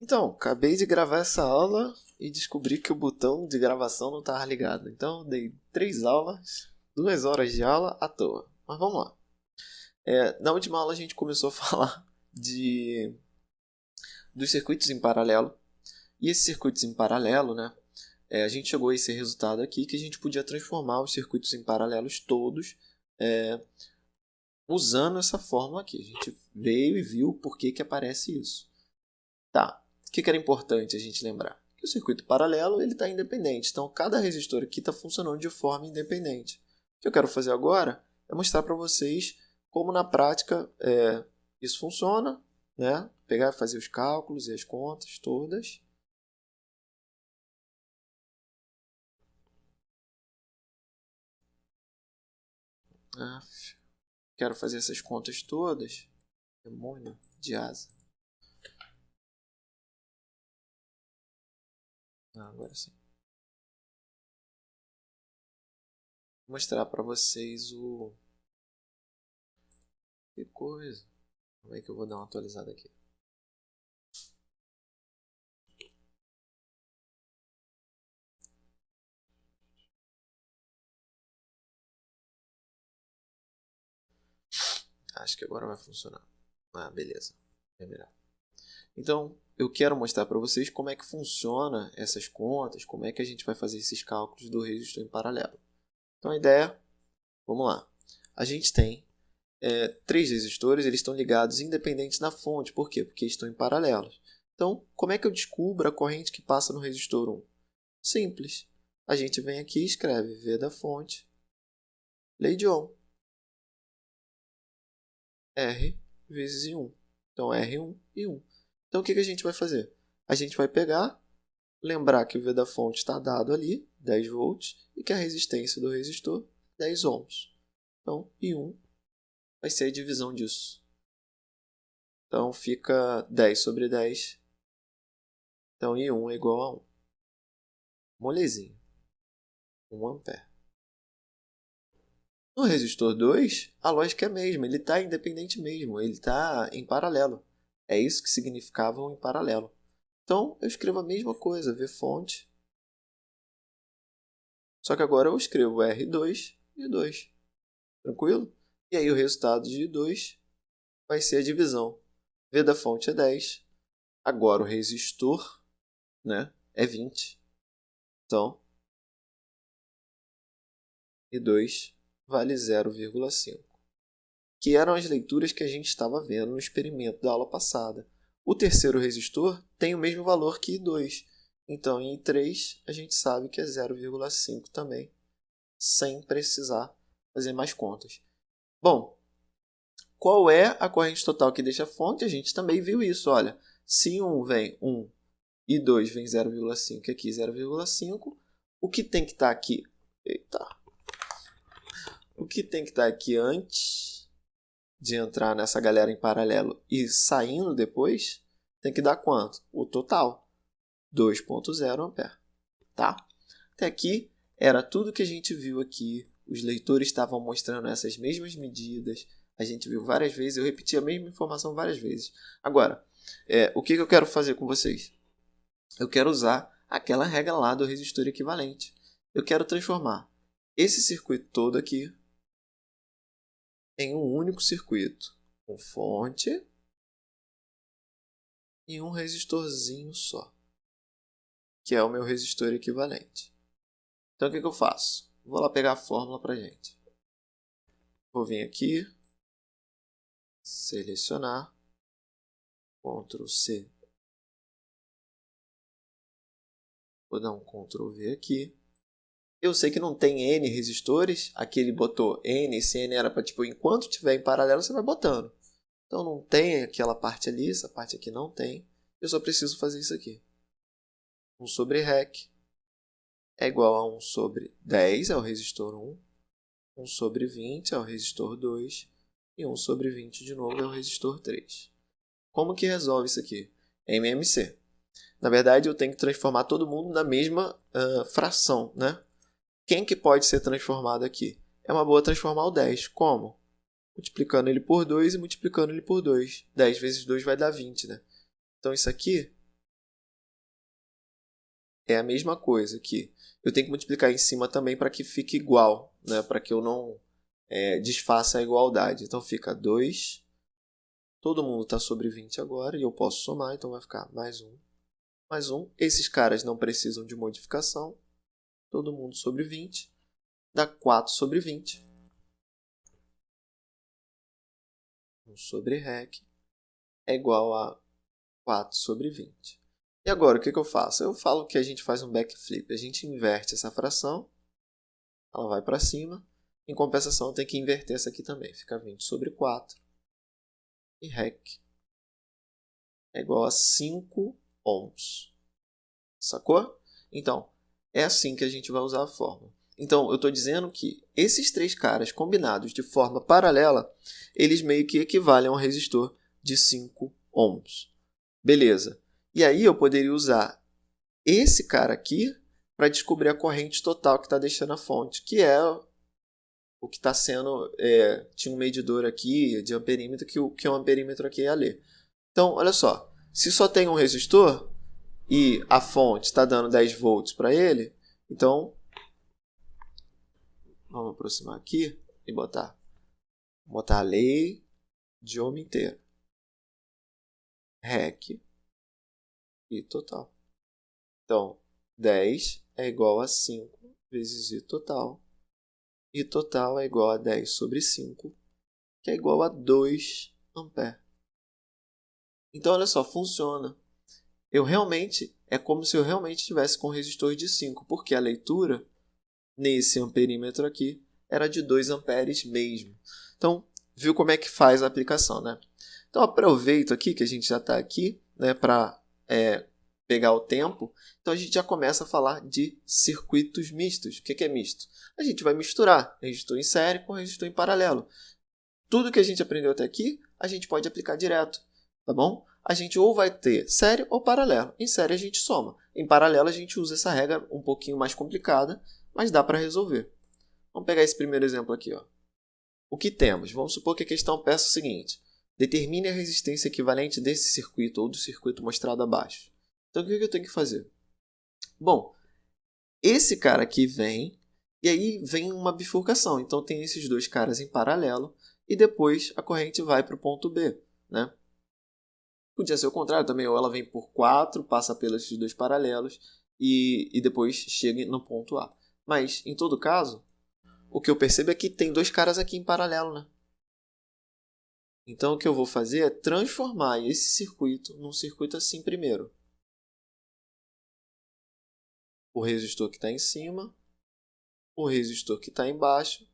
Então, acabei de gravar essa aula e descobri que o botão de gravação não estava ligado. Então, dei 3 aulas, 2 horas de aula à toa. Mas vamos lá. Na última aula a gente começou a falar dos circuitos em paralelo. E esses circuitos em paralelo, né? A gente chegou a esse resultado aqui que a gente podia transformar os circuitos em paralelos todos usando essa fórmula aqui. A gente veio e viu por que aparece isso. Tá. O que era importante a gente lembrar? Que o circuito paralelo está independente. Então, cada resistor aqui está funcionando de forma independente. O que eu quero fazer agora é mostrar para vocês como na prática isso funciona, né? Pegar e fazer os cálculos e as contas todas. Quero fazer essas contas todas. Demônio de asa. Agora sim. Vou mostrar para vocês o... Que coisa. Como é que eu vou dar uma atualizada aqui? Acho que agora vai funcionar. Beleza. É melhor. Então, eu quero mostrar para vocês como é que funciona essas contas, como é que a gente vai fazer esses cálculos do resistor em paralelo. Então, a ideia, vamos lá. A gente tem 3 resistores, eles estão ligados independentes da fonte. Por quê? Porque estão em paralelos. Então, como é que eu descubro a corrente que passa no resistor 1? Simples. A gente vem aqui e escreve V da fonte, lei de Ohm. R vezes I1. Então, R1 e 1. Então, o que a gente vai fazer? A gente vai pegar, lembrar que o V da fonte está dado ali, 10 volts, e que a resistência do resistor, 10 ohms. Então, I1 vai ser a divisão disso. Então, fica 10 sobre 10. Então, I1 é igual a 1. Molezinho. 1 ampere. No resistor 2, a lógica é a mesma. Ele está independente mesmo. Ele está em paralelo. É isso que significava um em paralelo. Então, eu escrevo a mesma coisa. V fonte. Só que agora eu escrevo R2 e 2. Tranquilo? E aí o resultado de 2 vai ser a divisão. V da fonte é 10. Agora o resistor, né, é 20. Então, I2 vale 0,5. Que eram as leituras que a gente estava vendo no experimento da aula passada. O terceiro resistor tem o mesmo valor que I2. Então, em I3, a gente sabe que é 0,5 também, sem precisar fazer mais contas. Bom, qual é a corrente total que deixa a fonte? A gente também viu isso. Olha, se 1 vem 1 e 2 vem 0,5 e aqui 0,5, o que tem que estar aqui? O que tem que estar aqui antes de entrar nessa galera em paralelo e saindo depois, tem que dar quanto? O total, 2,0 ampere. Tá? Até aqui era tudo que a gente viu aqui. Os leitores estavam mostrando essas mesmas medidas. A gente viu várias vezes, eu repeti a mesma informação várias vezes. Agora, o que eu quero fazer com vocês? Eu quero usar aquela regra lá do resistor equivalente. Eu quero transformar esse circuito todo aqui em um único circuito, com fonte e um resistorzinho só, que é o meu resistor equivalente. Então, o que eu faço? Vou lá pegar a fórmula para a gente. Vou vir aqui, selecionar, Ctrl C. Vou dar um Ctrl V aqui. Eu sei que não tem N resistores. Aqui ele botou N. Esse N era para, enquanto estiver em paralelo, você vai botando. Então, não tem aquela parte ali. Essa parte aqui não tem. Eu só preciso fazer isso aqui. 1 sobre REC é igual a 1 sobre 10, é o resistor 1. 1 sobre 20 é o resistor 2. E 1 sobre 20 de novo é o resistor 3. Como que resolve isso aqui? MMC. Na verdade, eu tenho que transformar todo mundo na mesma fração, né? Quem que pode ser transformado aqui? É uma boa transformar o 10. Como? multiplicando ele por 2 e multiplicando ele por 2. 10 vezes 2 vai dar 20, né? Então, isso aqui é a mesma coisa aqui. Eu tenho que multiplicar em cima também para que fique igual, né? Para que eu não desfaça a igualdade. Então, fica 2. Todo mundo está sobre 20 agora e eu posso somar, então vai ficar mais 1. Mais 1. Esses caras não precisam de modificação. Todo mundo sobre 20. Dá 4 sobre 20. 1 sobre REC é igual a 4 sobre 20. E agora, o que eu faço? Eu falo que a gente faz um backflip. A gente inverte essa fração. Ela vai para cima. Em compensação, eu tenho que inverter essa aqui também. Fica 20 sobre 4. E REC é igual a 5 ohms. Sacou? Então, é assim que a gente vai usar a fórmula. Então, eu estou dizendo que esses três caras combinados de forma paralela, eles meio que equivalem a um resistor de 5 ohms. Beleza. E aí eu poderia usar esse cara aqui para descobrir a corrente total que está deixando a fonte, que é o que está sendo... tinha um medidor aqui de amperímetro, que o amperímetro aqui ia ler. Então, olha só. Se só tem um resistor e a fonte está dando 10 volts para ele, então... Vamos aproximar aqui e botar a lei de ohm inteira. REC e total. Então, 10 é igual a 5 vezes I total. I total é igual a 10 sobre 5, que é igual a 2 ampere. Então, olha só, funciona. É como se eu realmente estivesse com um resistor de 5, porque a leitura nesse amperímetro aqui era de 2 amperes mesmo. Então, viu como é que faz a aplicação, né? Então, aproveito aqui que a gente já está aqui, né, para pegar o tempo. Então, a gente já começa a falar de circuitos mistos. O que é misto? A gente vai misturar resistor em série com resistor em paralelo. Tudo que a gente aprendeu até aqui, a gente pode aplicar direto, tá bom? A gente ou vai ter série ou paralelo. Em série a gente soma. Em paralelo a gente usa essa regra um pouquinho mais complicada, mas dá para resolver. Vamos pegar esse primeiro exemplo aqui. Ó. O que temos? Vamos supor que a questão peça o seguinte. Determine a resistência equivalente desse circuito ou do circuito mostrado abaixo. Então, o que eu tenho que fazer? Bom, esse cara aqui vem, e aí vem uma bifurcação. Então, tem esses dois caras em paralelo, e depois a corrente vai para o ponto B. Né? Podia ser o contrário também, ou ela vem por 4, passa pelos dois paralelos, e depois chega no ponto A. Mas, em todo caso, o que eu percebo é que tem dois caras aqui em paralelo, né? Então, o que eu vou fazer é transformar esse circuito num circuito assim primeiro. O resistor que está em cima, o resistor que está embaixo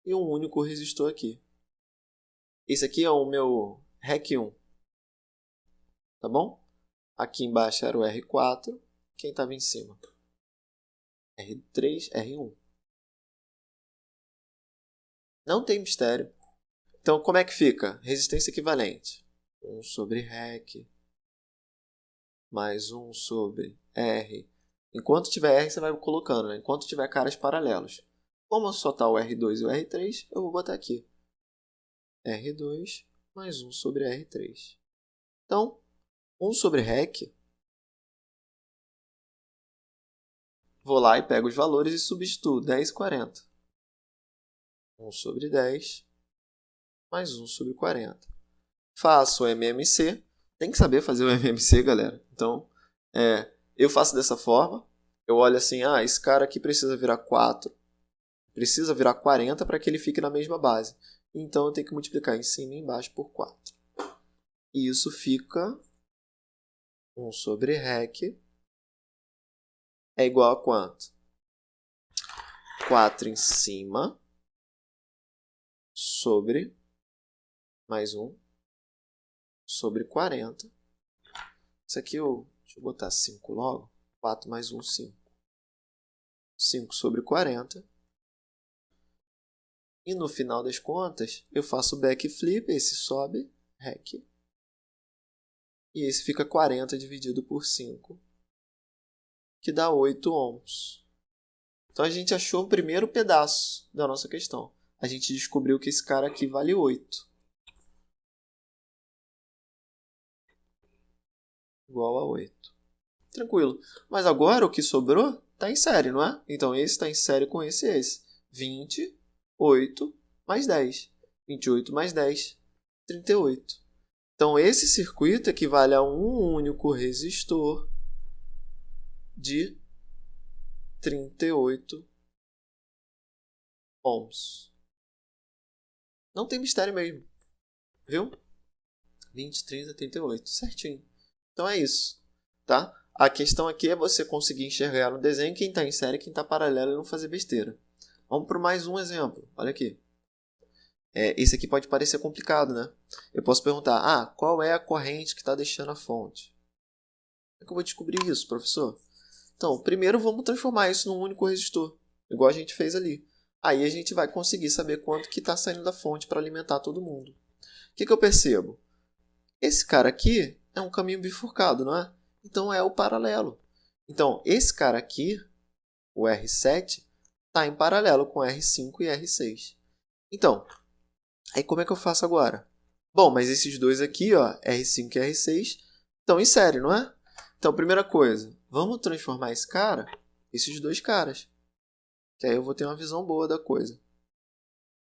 e um único resistor aqui. Esse aqui é o meu REC1. Tá bom? Aqui embaixo era o R4. Quem estava em cima? R3, R1. Não tem mistério. Então, como é que fica? Resistência equivalente. 1 sobre REC mais 1 sobre R. Enquanto tiver R, você vai colocando, né? Enquanto tiver caras paralelos. Como só está o R2 e o R3, eu vou botar aqui. R2 mais 1 sobre R3. Então, 1 sobre REC, vou lá e pego os valores e substituo 10 e 40. 1 sobre 10 mais 1 sobre 40. Faço o MMC. Tem que saber fazer o MMC, galera. Então, eu faço dessa forma. Eu olho assim, esse cara aqui precisa virar 4. Precisa virar 40 para que ele fique na mesma base. Então, eu tenho que multiplicar em cima e embaixo por 4. E isso fica 1 sobre REC é igual a quanto? 4 em cima sobre mais 1 sobre 40. Isso aqui deixa eu botar 5 logo. 4 mais 1, 5. 5 sobre 40. E no final das contas, eu faço o backflip, esse sobe, REC. E esse fica 40 dividido por 5, que dá 8 ohms. Então, a gente achou o primeiro pedaço da nossa questão. a gente descobriu que esse cara aqui vale 8. Igual a 8. Tranquilo. Mas agora o que sobrou está em série, não é? Então esse está em série com esse e esse. 28 mais 10. 28 mais 10, 38. Então esse circuito equivale a um único resistor de 38 ohms. Não tem mistério mesmo. Viu? 20, 30, 38. Certinho. Então é isso. Tá? A questão aqui é você conseguir enxergar no desenho quem está em série e quem está paralelo e não fazer besteira. Vamos para mais um exemplo. Olha aqui. Esse aqui pode parecer complicado, né? Eu posso perguntar, qual é a corrente que está deixando a fonte? Como é que eu vou descobrir isso, professor? Então, primeiro vamos transformar isso num único resistor, igual a gente fez ali. Aí a gente vai conseguir saber quanto que está saindo da fonte para alimentar todo mundo. O que eu percebo? Esse cara aqui é um caminho bifurcado, não é? Então é o paralelo. Então, esse cara aqui, o R7, está em paralelo com R5 e R6. Então, aí como é que eu faço agora? Bom, mas esses dois aqui, ó, R5 e R6, estão em série, não é? Então, primeira coisa, vamos transformar esses dois caras. Que aí eu vou ter uma visão boa da coisa.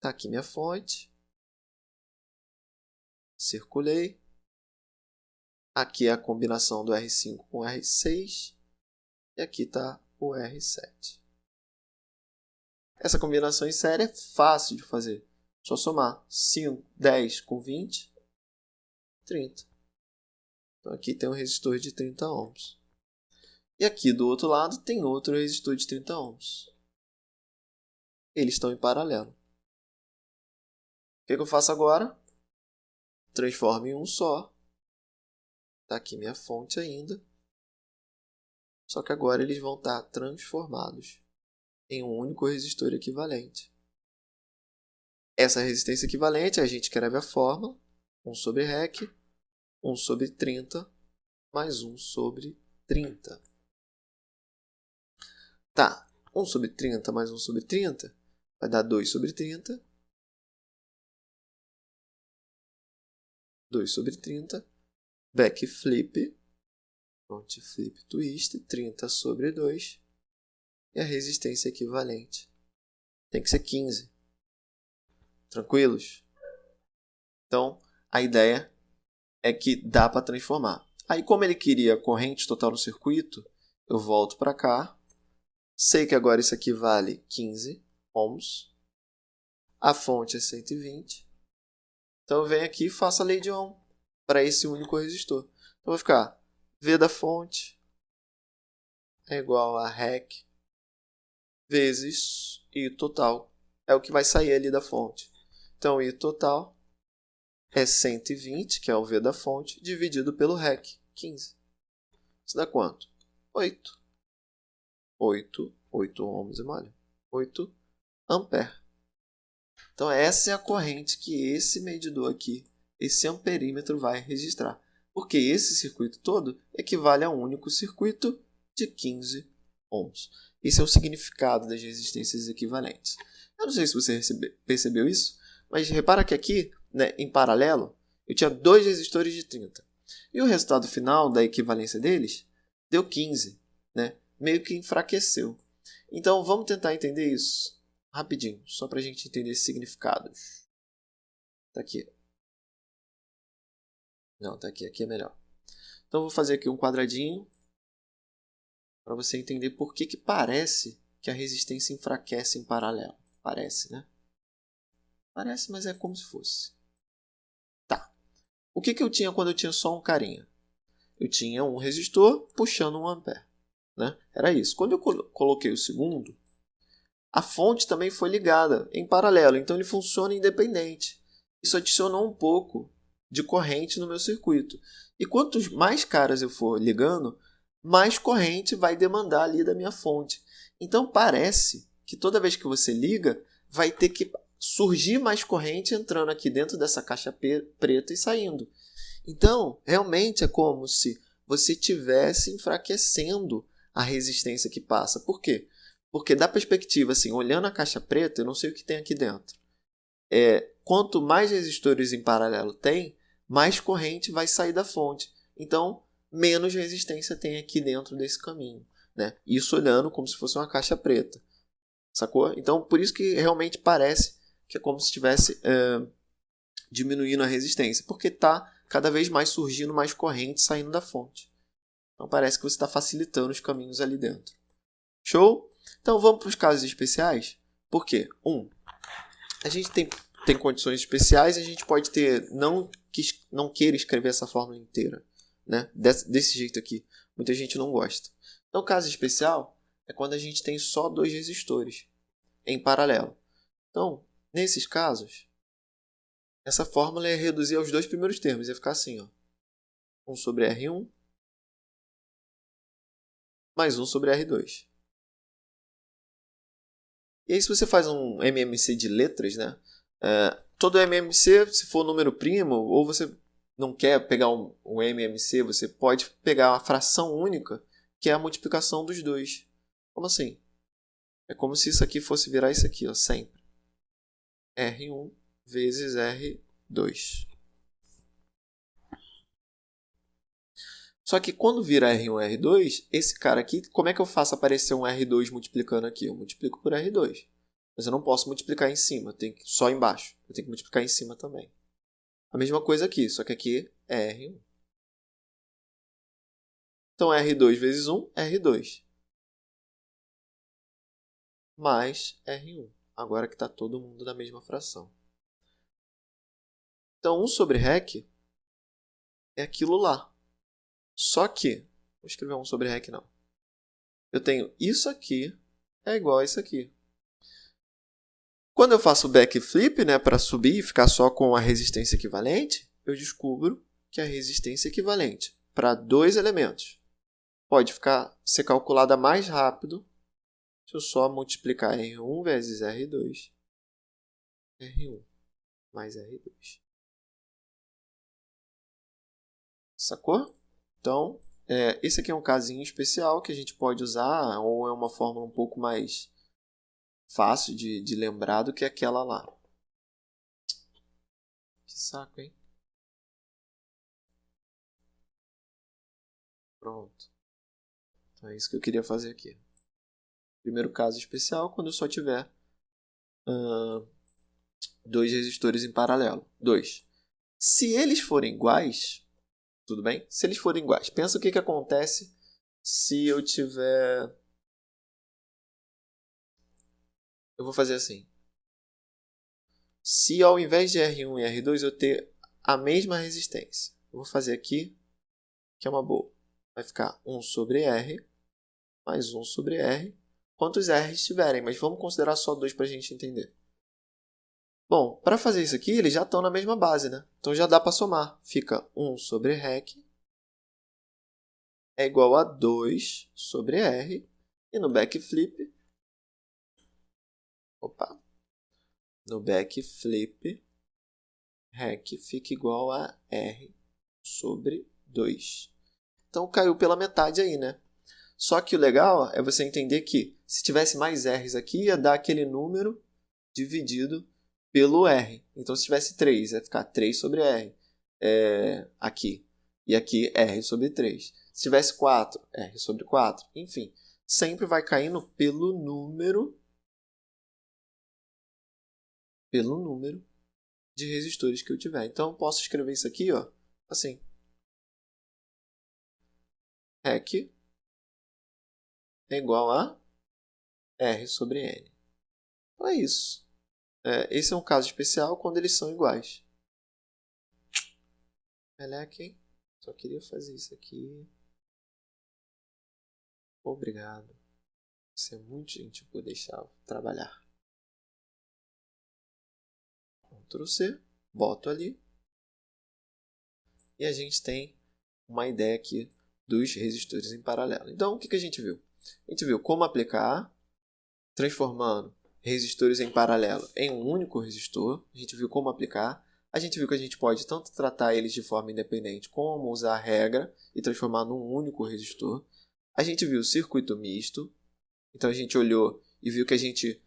Tá aqui minha fonte. Circulei. Aqui é a combinação do R5 com o R6. E aqui está o R7. Essa combinação em série é fácil de fazer. Só somar 5, 10 com 20, 30. Então aqui tem um resistor de 30 ohms. E aqui do outro lado tem outro resistor de 30 ohms. Eles estão em paralelo. O que eu faço agora? Transformo em um só. Está aqui minha fonte ainda. Só que agora eles vão estar transformados em um único resistor equivalente. Essa resistência equivalente, a gente escreve a fórmula. 1 sobre REC, 1 sobre 30, mais 1 sobre 30. Tá, 1 sobre 30 mais 1 sobre 30 vai dar 2 sobre 30. 2 sobre 30. Backflip. Front flip twist. 30 sobre 2. E a resistência equivalente tem que ser 15. Tranquilos? Então, a ideia é que dá para transformar. Aí, como ele queria corrente total no circuito, eu volto para cá. Sei que agora isso aqui vale 15 ohms. A fonte é 120. Então, eu venho aqui e faço a lei de Ohm para esse único resistor. Então, vai ficar V da fonte é igual a REC vezes I total. É o que vai sair ali da fonte. Então, I total é 120, que é o V da fonte, dividido pelo REC, 15. Isso dá quanto? 8. 8 ohms, olha. 8 ampere. Então, essa é a corrente que esse medidor aqui, esse amperímetro, vai registrar. Porque esse circuito todo equivale a um único circuito de 15 ohms. Esse é o significado das resistências equivalentes. Eu não sei se você percebeu isso, mas repara que aqui, né, em paralelo, eu tinha dois resistores de 30. E o resultado final da equivalência deles deu 15. Né? Meio que enfraqueceu. Então, vamos tentar entender isso rapidinho, só para a gente entender esses significados. Está aqui. Não, está aqui. Aqui é melhor. Então, vou fazer aqui um quadradinho para você entender por que parece que a resistência enfraquece em paralelo. Parece, né? Parece, mas é como se fosse. Tá. O que eu tinha quando eu tinha só um carinha? Eu tinha um resistor puxando 1 ampere. Né? Era isso. Quando eu coloquei o segundo, a fonte também foi ligada em paralelo. Então, ele funciona independente. Isso adicionou um pouco de corrente no meu circuito. E quanto mais caras eu for ligando, mais corrente vai demandar ali da minha fonte. Então, parece que toda vez que você liga, vai ter que surgir mais corrente entrando aqui dentro dessa caixa preta e saindo. Então, realmente é como se você estivesse enfraquecendo a resistência que passa. Por quê? Porque da perspectiva, assim, olhando a caixa preta, eu não sei o que tem aqui dentro. quanto mais resistores em paralelo tem, mais corrente vai sair da fonte. Então, menos resistência tem aqui dentro desse caminho. Né? Isso olhando como se fosse uma caixa preta. Sacou? Então, por isso que realmente parece que é como se estivesse diminuindo a resistência. Porque está cada vez mais surgindo mais corrente saindo da fonte. Então, parece que você está facilitando os caminhos ali dentro. Show? Então, vamos para os casos especiais. Por quê? A gente tem condições especiais e a gente pode ter... Não queira escrever essa fórmula inteira. Né? Desse jeito aqui. Muita gente não gosta. Então, caso especial é quando a gente tem só 2 resistores em paralelo. Então, nesses casos, essa fórmula é reduzir aos 2 primeiros termos. Ia ficar assim, ó. 1 sobre R1 mais 1 sobre R2. E aí, se você faz um MMC de letras, né? Todo MMC, se for número primo, ou você não quer pegar um MMC, você pode pegar uma fração única, que é a multiplicação dos 2. Como assim? É como se isso aqui fosse virar isso aqui, ó, sempre. R1 vezes R2. Só que quando vira R1 e R2, esse cara aqui, como é que eu faço aparecer um R2 multiplicando aqui? Eu multiplico por R2. Mas eu não posso multiplicar em cima, só embaixo. Eu tenho que multiplicar em cima também. A mesma coisa aqui, só que aqui é R1. Então, R2 vezes 1, R2. Mais R1. Agora que está todo mundo na mesma fração. Então, 1 sobre REC é aquilo lá. Só que, vou escrever 1 sobre REC não. Eu tenho isso aqui é igual a isso aqui. Quando eu faço o backflip, né, para subir e ficar só com a resistência equivalente, eu descubro que a resistência equivalente para 2 elementos pode ser calculada mais rápido se eu só multiplicar R1 vezes R2. R1 mais R2. Sacou? Então, esse aqui é um casinho especial que a gente pode usar, ou é uma fórmula um pouco mais fácil de lembrar do que aquela lá. Que saco, hein? Pronto. Então é isso que eu queria fazer aqui. Primeiro caso especial, quando eu só tiver 2 resistores em paralelo. 2. Se eles forem iguais, tudo bem? Se eles forem iguais, pensa o que acontece se eu tiver... Eu vou fazer assim. Se ao invés de R1 e R2 eu ter a mesma resistência, eu vou fazer aqui, que é uma boa. Vai ficar 1 sobre R mais 1 sobre R, quantos R's tiverem, mas vamos considerar só 2 para a gente entender. Bom, para fazer isso aqui, eles já estão na mesma base, né? Então já dá para somar. Fica 1 sobre REC é igual a 2 sobre R, e no backflip, no backflip, REC fica igual a R sobre 2. Então caiu pela metade aí, né? Só que o legal é você entender que se tivesse mais R's aqui, ia dar aquele número dividido pelo R. Então se tivesse 3, ia ficar 3 sobre R aqui. E aqui R sobre 3. Se tivesse 4, R sobre 4. Enfim, sempre vai caindo pelo número de resistores que eu tiver. Então, eu posso escrever isso aqui, ó, assim. REC é igual a R sobre N. Então, é isso. Esse é um caso especial quando eles são iguais. Meleque, hein? Só queria fazer isso aqui. Obrigado. Você é muito gentil por deixar eu trabalhar. Ctrl C, boto ali. E a gente tem uma ideia aqui dos resistores em paralelo. Então, o que a gente viu? A gente viu como aplicar, transformando resistores em paralelo em um único resistor. A gente viu como aplicar. A gente viu que a gente pode tanto tratar eles de forma independente, como usar a regra e transformar num único resistor. A gente viu o circuito misto. Então, a gente olhou e viu que a gente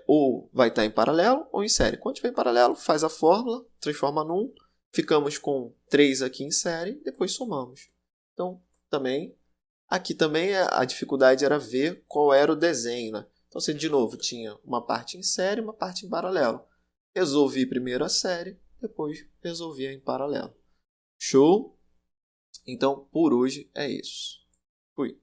ou vai estar em paralelo ou em série. Quando estiver em paralelo, faz a fórmula, transforma num, ficamos com 3 aqui em série, depois somamos. Então, aqui também a dificuldade era ver qual era o desenho, né? Então, você, de novo, tinha uma parte em série e uma parte em paralelo. Resolvi primeiro a série, depois resolvi em paralelo. Show? Então, por hoje é isso. Fui.